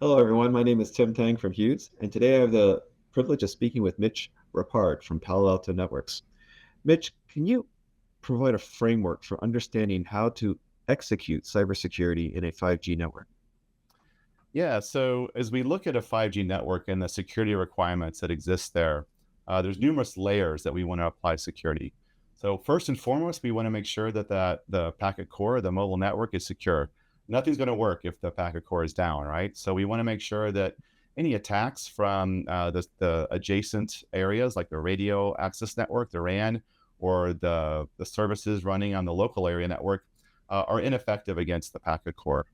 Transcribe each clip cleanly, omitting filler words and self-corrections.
Hello, everyone. My name is Tim Tang from Hughes, and today I have the privilege of speaking with Mitch Rappard from Palo Alto Networks. Mitch, can you provide a framework for understanding how to execute cybersecurity in a 5G network? Yeah, so as we look at a 5G network and the security requirements that exist there, there's numerous layers that we want to apply security. So first and foremost, we want to make sure that the packet core, the mobile network, is secure. Nothing's going to work if the packet core is down, right? So we want to make sure that any attacks from the adjacent areas like the radio access network, the RAN, or the services running on the local area network are ineffective against the packet core.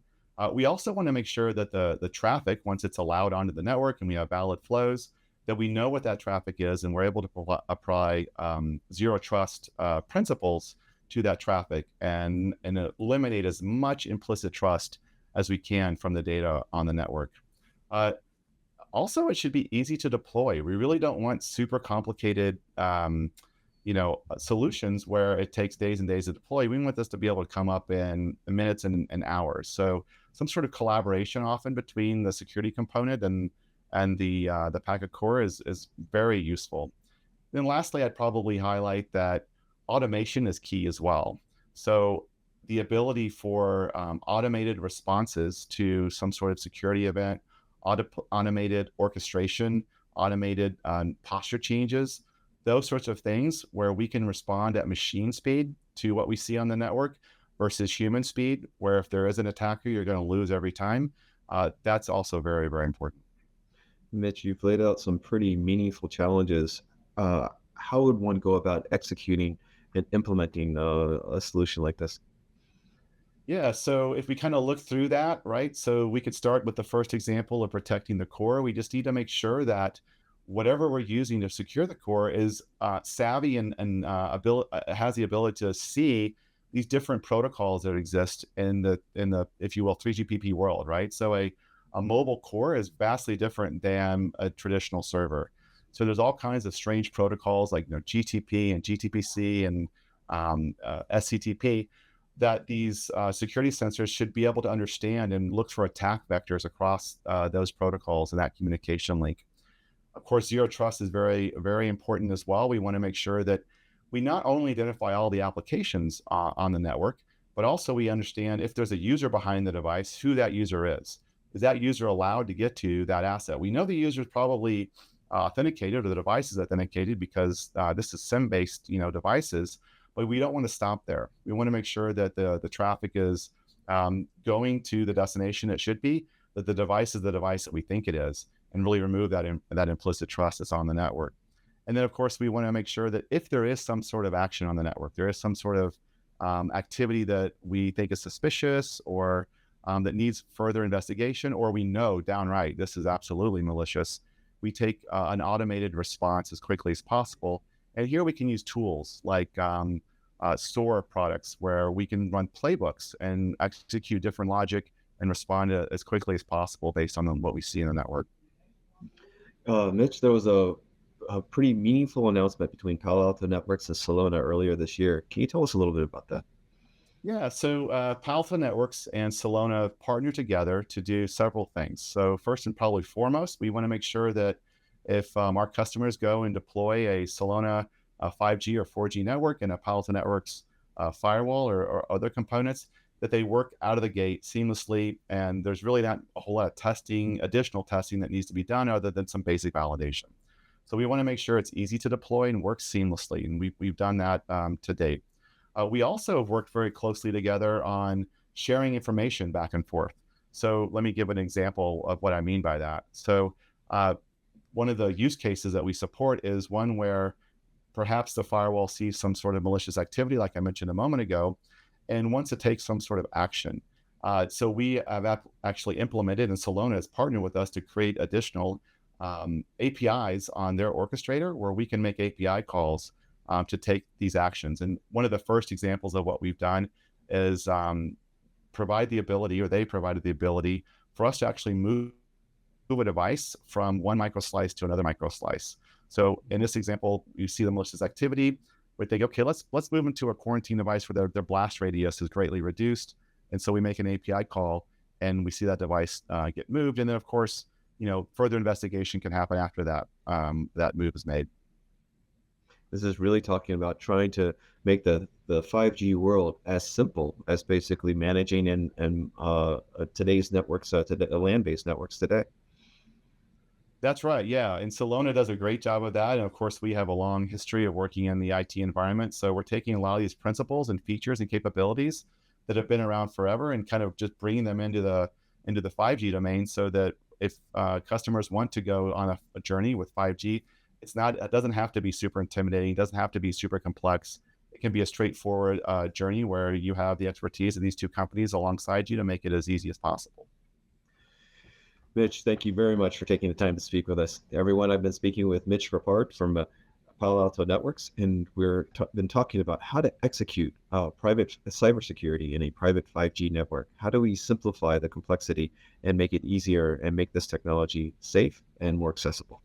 We also want to make sure that the traffic, once it's allowed onto the network and we have valid flows, that we know what that traffic is and we're able to apply zero trust principles to that traffic and eliminate as much implicit trust as we can from the data on the network. Uh, Also, it should be easy to deploy. We really don't want super complicated, solutions where it takes days and days to deploy. We want this to be able to come up in minutes and hours. So some sort of collaboration often between the security component and the packet core is very useful. Then lastly, I'd probably highlight that automation is key as well. So the ability for automated responses to some sort of security event, automated orchestration, automated posture changes, those sorts of things where we can respond at machine speed to what we see on the network versus human speed, where if there is an attacker, you're going to lose every time. That's also very, very important. Mitch, you've laid out some pretty meaningful challenges. How would one go about executing and implementing a solution like this? Yeah, so if we kind of look through that, right? So we could start with the first example of protecting the core. We just need to make sure that whatever we're using to secure the core is savvy and has the ability to see these different protocols that exist in the if you will 3GPP world, right? So a mobile core is vastly different than a traditional server. So there's all kinds of strange protocols like GTP and GTPC and SCTP that these security sensors should be able to understand and look for attack vectors across those protocols and that communication link. Of course, zero trust is very, very important as well. We want to make sure that we not only identify all the applications on the network, but also we understand if there's a user behind the device, who that user is. Is that user allowed to get to that asset? We know the user is probably authenticated or the device is authenticated because this is SIM-based, devices, but we don't want to stop there. We want to make sure that the traffic is going to the destination it should be, that the device is the device that we think it is, and really remove that implicit trust that's on the network. And then, of course, we want to make sure that if there is some sort of action on the network, there is some sort of activity that we think is suspicious or that needs further investigation, or we know downright this is absolutely malicious, we take an automated response as quickly as possible. And here we can use tools like SOAR products where we can run playbooks and execute different logic and respond as quickly as possible based on what we see in the network. Mitch, there was a pretty meaningful announcement between Palo Alto Networks and Soluna earlier this year. Can you tell us a little bit about that? Yeah, so Alpha Networks and Soluna partner together to do several things. So first and probably foremost, we want to make sure that if our customers go and deploy a Soluna 5G or 4G network and a Palo Alto Networks firewall or other components, that they work out of the gate seamlessly. And there's really not a whole lot of testing, additional testing that needs to be done other than some basic validation. So we want to make sure it's easy to deploy and works seamlessly. And we've done that to date. We also have worked very closely together on sharing information back and forth. So let me give an example of what I mean by that. So one of the use cases that we support is one where perhaps the firewall sees some sort of malicious activity, like I mentioned a moment ago, and wants to take some sort of action. So we have actually implemented, and Soluna has partnered with us to create additional APIs on their orchestrator where we can make API calls to take these actions. And one of the first examples of what we've done is provide the ability, or they provided the ability for us to actually move a device from one microslice to another microslice. So in this example, you see the malicious activity. We think, okay, let's move into a quarantine device where their blast radius is greatly reduced. And so we make an API call and we see that device get moved. And then, of course, further investigation can happen after that move is made. This is really talking about trying to make the 5G world as simple as basically managing and today's networks, today, land-based networks today. That's right. Yeah. And Solona does a great job of that. And of course, we have a long history of working in the IT environment. So we're taking a lot of these principles and features and capabilities that have been around forever and kind of just bringing them into the 5G domain, so that if customers want to go on a journey with 5G, it doesn't have to be super intimidating. It doesn't have to be super complex. It can be a straightforward journey where you have the expertise of these two companies alongside you to make it as easy as possible. Mitch, thank you very much for taking the time to speak with us. Everyone, I've been speaking with Mitch Rappard from Palo Alto Networks, and been talking about how to execute private cybersecurity in a private 5G network. How do we simplify the complexity and make it easier and make this technology safe and more accessible?